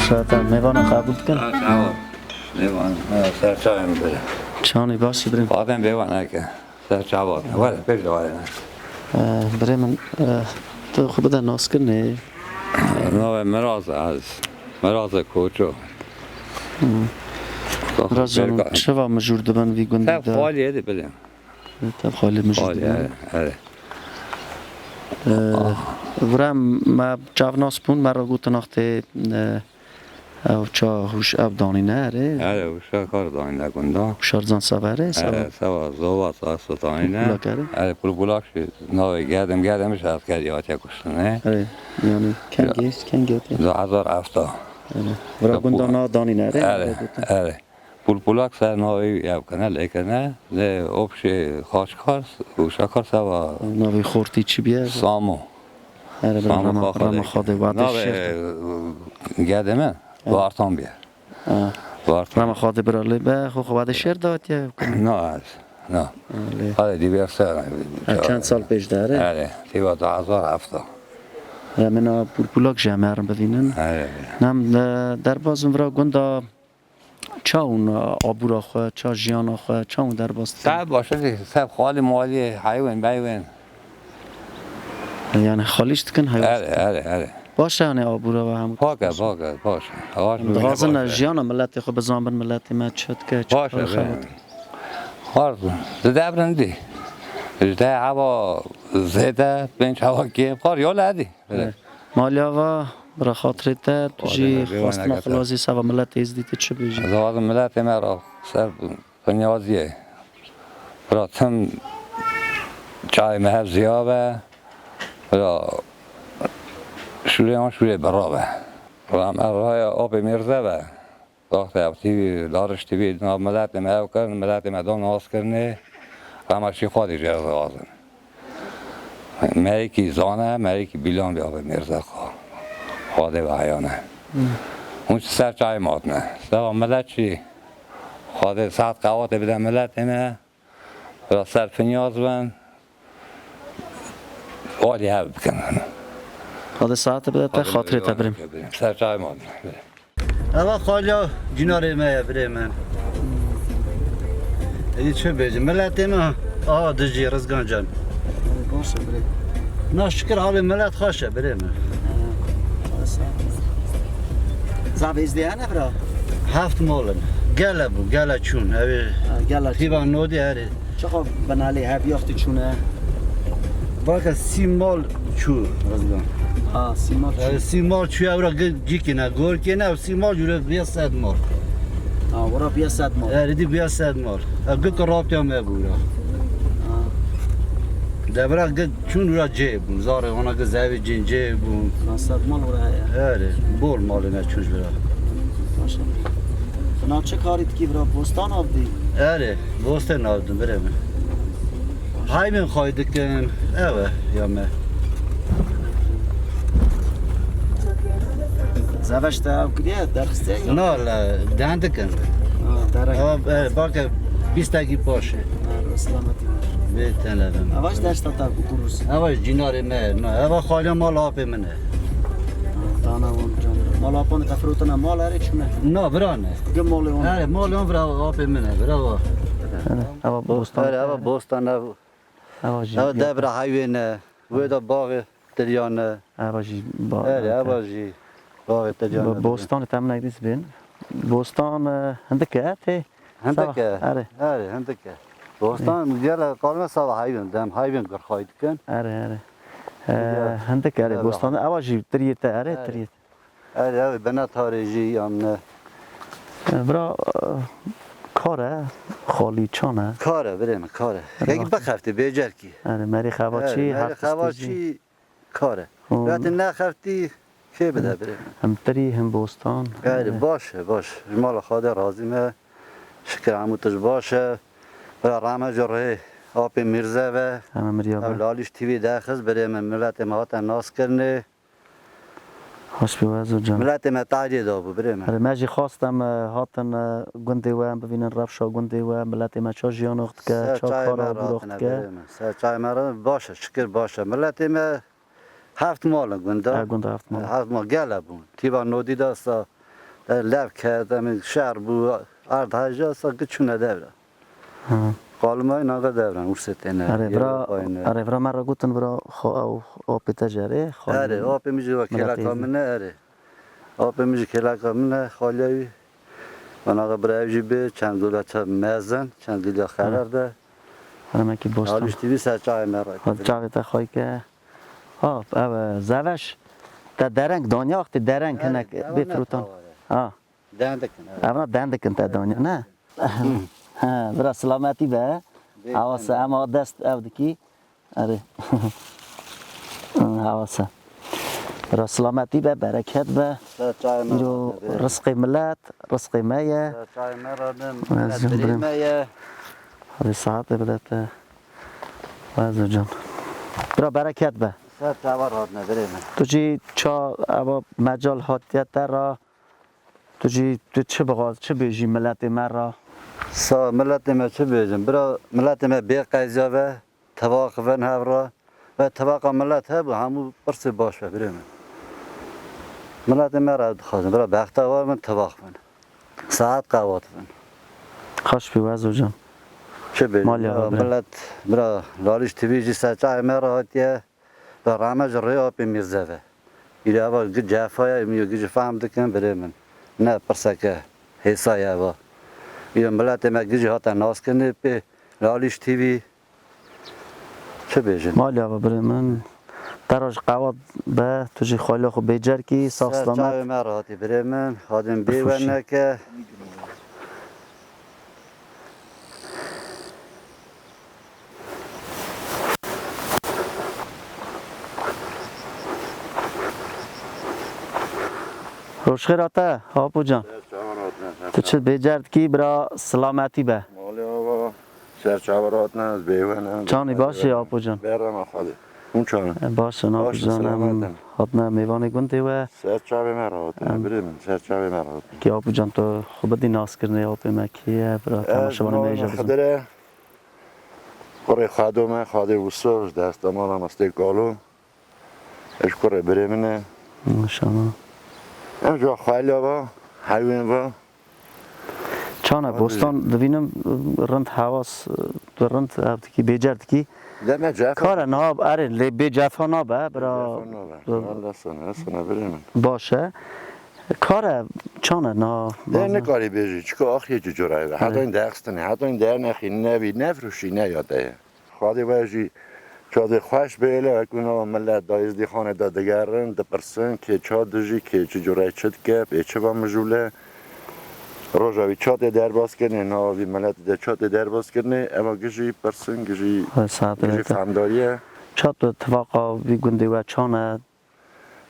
شاید میوانه قبول کن میوان سرچایم بره چانی باشی بریم آدم بیوانه که سرچاوات ولی پیش دواره بریم من تو خوب بده ناس کنی نوه مراز کوچو راز جانم چه و مجور دبن وی گنده تب خالی هدی بدیم تب خالی مجور خالی دبن هره ورم ما جاوناس پون مرا گوت ناخته او چا هوش اب دانی نه هره وشا کار دانی نگنده شارزان سواره سوا زوبا ساسو دانی نه هره پول بولاک شد نوه گردمش از کردی آتیا کشتنه یعنی کنگیت 2007 ورا گنده نا دانی نه هره پول بولاک سر نوه یاب کنه لیکنه ده اوبش خاش کار وشا کار سوا نوی خورتی چی بیه سامو رام خواده وعدش گردمه وارتان بیار رام خواده براله به خو وعده شیر داد یا نه حالا دیویرسه چند سال پیش داره آره تیوا 2007 منا پولپولاک جمع رو ببینن نم در بازم ورا گندا چا اون آبورا خواه چا جیانا خواه چا اون در باز سب باشه دیگه سب خالی مالی حیوان بیوین یعنی خالیش تکن حیوان آره باشه یعنی آبورا و هم باشه غازن جیانا ملت خو بزامبن ملت ما چد که باشه زده برندی زده هوا زده بینچ هوا گیم کار یا لدی مالیا و برا خاطرت توجی خواستنا خلاصی سوا ملت ازدیت چه بیجی زواز ملت ما را سر بنیازیه برا تم چای مهب زیابه برا شوره برابه و هم رای آب میرزه به وقتی اب تیوی دارش تیوی ملت ما کرد ملت ما دان ناز کرنه و همشی خودی جرز آزن مریکی زانه مریکی بیلان بیا به میرزه خواده و حیانه اون سر چای مات نه سوا ملت چی خواده ساعت قوات بده ملت ما و سر فنیاز بند والی هب بکنن خواده ساعت بده تا خاطرت بریم سر چای مات اما خالیا جناره ما بریم این چه بیجیم ملت ما دجی رزگان جان باشه بریم ناشکر حال ملت خوشه بریم زاب ازدیانه برا 7 مولن گله بو گله چون اوی گله تیبان نودی هری چقدر بنالی هفیاختی چونه باکه 30 مول چو رزگان 30 مال 30 مال چو اورا گیکی نه گور که نه 30 مال جوره 100 مال ورا بیا 100 مال ردی بیا 100 مال اگه که رابطه هم بورا دبرا اگه چون را جه بون زاره اونا که زوی جین جه بون 100 مال ورا اره بول مال نه چوش برا ماشاءالله بنا چه کاریت کی ورا بوستان آبدی اره بوسته نالدم بره من های من خواهی کن اوه یا من زوش تا کریه درخسته یا نه لا دهنده کن درک باکه 20 تاگی پاشه سلامتی بیتن لبم اواش داشت تا کوروس اواش جینار من نه اوا خالی مال آب منه دانا اون جان مال آپان تفروتنا مال اره چونه نه برانه گم مال اون اره مال اون برا آب منه برا اوا بوستان اره اوا بوستان اوا جی اوا دبر حیوانه ودا باغ تریانه اوا جی با اره اوا جی باغ تریانه بوستان تام نگیس بین بوستان هندکه ته هندکه اره اره هندکه بوستان میگه کارم سال حیوان دم حیوان گر خواهید کن اره هندکه اره بوستان اوا جی تریت اره تریت اره بنا تاریجی امنه برا کاره خالی چانه کاره بریم کاره یکی بخفته بیجر کی اره مری خواچی هر خواچی کاره وقتی نخفتی کی بده بریم هم تری هم بوستان اره باشه مال خدا راضیمه شکر عموتش باشه برای رحمه جره آب میرزه و همه مریا لالیش تیوی داخل بریم ملت ما هات ناس کرنه خوش بیوازو جان ملت ما تعدی دابو بریم اره ماجی خواستم هاتن گنده و ببینن رفشا گنده و ملت ما چا جیان اخت که چا کارا بروخت که چای مرا باشه شکر باشه ملت ما 7 مال گنده گنده 7 مال 7 مال گله بون تیبا نودی داستا لب کردم شهر بو ارد هجا سا گچونه دوره قالمای ناگه دورن ورستینه اره برا مرا گوتن برا آب تجاره اره آب میشه و کلا کامنه اره آب میشه کلا کامنه خالیوی و ناگه برای جیبه چند گوله چه مزن چند گوله خرده اره من که بوستان حالش تیوی سر چای مرای حال چای تا خواهی که او زوش تا درنگ دانیا وقتی درنگ کنک بفروتان دنده کنه اونا دنده کن تا دانیا نه برا سلامتی به حواسه اما دست اودکی اره حواسه برا سلامتی به برکت به ایرو رزق ملت رزق مایه چای مرادم مایه حالی ساعت بدت وازو جان برا برکت به تو جی چا اما مجال حاتیت را تو جی تو چه بغاز چه بیجی ملت مرا سا ملت ما چه بیجم برا ملت ما بی قیزا و تواق ون هورا و تواق ملت هبو همو برس باش بریم ملت ما را خواستم برا بختوار من تواق ون ساعت قوات ون خوش بیوازو جان چه بیجم ملت برا لالیش تبیجی سچای مرا هاتیه و رامج ریا پی میرزه و ایره اول گی جفای میو گی فهم دکن بریم نه پرسکه حسایه و یا ملت ما گیجی هاتا ناس کنه پی لالیش تیوی چه بیجن؟ مالیا و برای من دراج قواد به توجی خالی خو بیجر کی صاف سلامت چای ما راحتی برای من خادم بیونه که روشخیراته هاپو جان تو چه بیجرد کی برا سلامتی به مالی آبا سرچاورات نه از بیوانه چانی باشه هاپو جان برم خالی اون چانه باشه ناپو جانم حتما میوان گنده و سرچاوی مرات بریم سرچاوی مرات کی هاپو جان تو خوب دی ناس کرنه هاپو مکیه برا تماشاوانه میجا بزن خدره کره خادمه خاده وسوش دست مالم استقالو اشکره بریمنه ماشاءالله امجا خالی آبا حیوان با چانه بوستان دوینم رند حواس تو رند هفته کی بیجرد کی دم جاف کار ناب اره لی بیجافا نابه برا باشه کار چانه نا ده نکاری بیجی چکه آخی چه جورایی حتی این دستنه حتی این در نخی نوی نفروشی نیاده خواهی باجی چاده خوش بیله اکنون ملت دایزدی خانه دادگرن دپرسن که چا دجی که چه جورایی چد که به چه با مجوله روزاوی چات در باز کنه ناوی ملت در چات در باز کنه اما گیجی پرسن گیجی فهمداریه چات اتفاقا وی گنده و چانه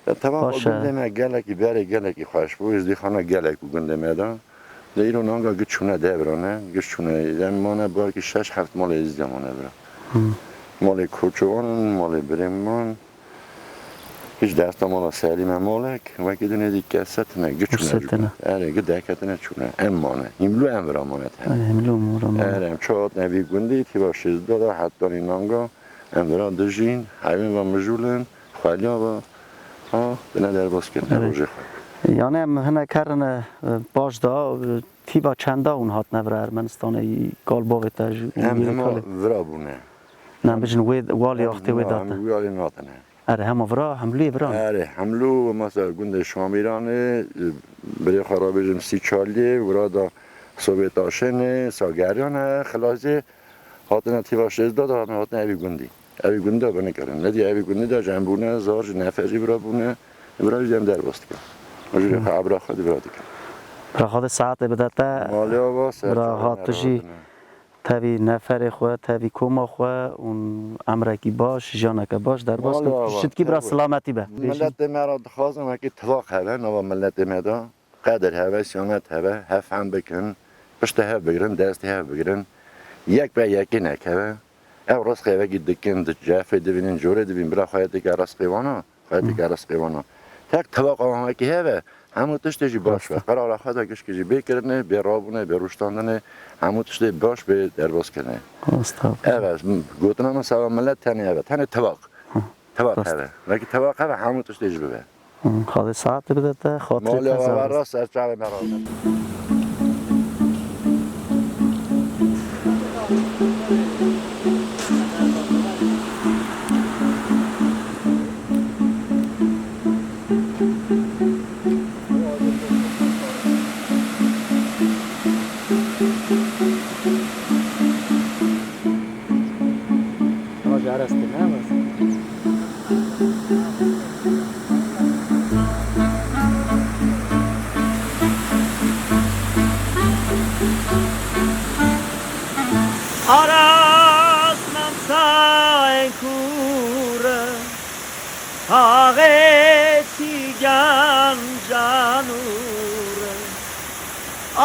اتفاقا گنده ما گلکی بیاره گلکی خوش بود از دی خانه گلک گنده میدان در ایران آنگاه گچونه دبرانه گچونه دمانه بار که 6-7 مال از دمانه برا مال کوچوان مال بریمان هیچ دست مال سلیم مالک و که دونه دیگه ست نه گچونه آره گداکت نه چونه امانه ایملو امرامانه ایملو امرامانه آره چات نوی گندی تی باشه داده حتی این آنگاه امران دژین حیوان و مجولن خالیا و بنا در باز کنه روزه خواهد یعنی هنه کرن باش دا تی با چنده اون هات نبره ارمنستان گال باقی تاج همه ورا بونه نه بجن والی آختی وی داته والی ناتنه اره همه ورا حملی ورا اره حملو مثلا گنده شامیرانه برای خرابیجم 30-40 ورا دا سوویت آشنه ساگریانه خلاصه هاتنه تی باشه داده هاتنه اوی گندی اوی گنده بنه کرن ندی اوی گنده دا جنبونه زارج نفری برا بونه برا بیدیم در باست کن مجوری خبر خودی برا دیکن برا خود ساعت بدته مالی آبا برا هاتجی تاوی نفر خود تاوی کوما خود اون امرکی باش جانک باش در باست کن شد کی برا سلامتی به ملت مرا خواستم که اتفاق هوا نوا ملت مدا قدر هوا سیانت هوا هفهم بکن پشت هوا بگیرن دست هوا بگیرن یک به یکی نکه او راست خیوه گیدکن جاف دوینن جوره دوین برا خواهد که راست قیوانا تک اتفاق آمه که هوا همون تشتی باش و قرار خدا کش که بکرنه به رابونه به روشتاندنه همون تشتی باش به درباز کنه اوه گوتنا من سوام ملت تنه اوه تنه اتفاق هوا ولی اتفاق هوا همون تشتی ببه خواهد ساعت بدته خاطر مالی آور راست از جاوه مرانه Aras nam saen kure Hageti ganjanure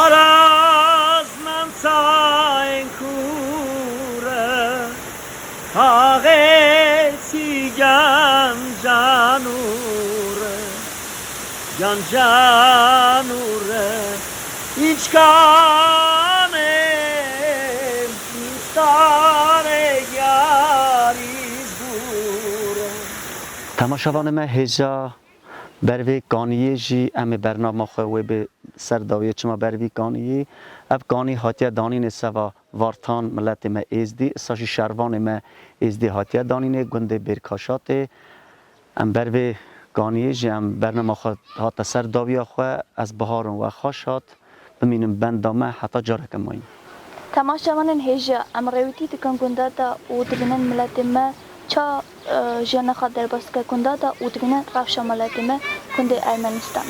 Aras nam saen kure Hageti ganjanure Ganjanure İçkane تماشاوان ما هجا بروی گانیه جی ام برنامه خواه به سرداویه چما بروی گانیه اب گانی هاتیه دانین سوا وارتان ملت ما ازدی ساشی شروان ما ازدی هاتیه دانین گنده برکاشات ام بروی گانیه جی ام برنامه خواه هات سرداویه خواه از بهارون و خوشات بمینم بندامه حتی جارک ماین تماشاوان هجا ام رویتی تکن گنده دا او دبینن ملت ما چا جانا خاطر باست که کنده دا او دبینن رفشا ملت ما کنده ارمنستان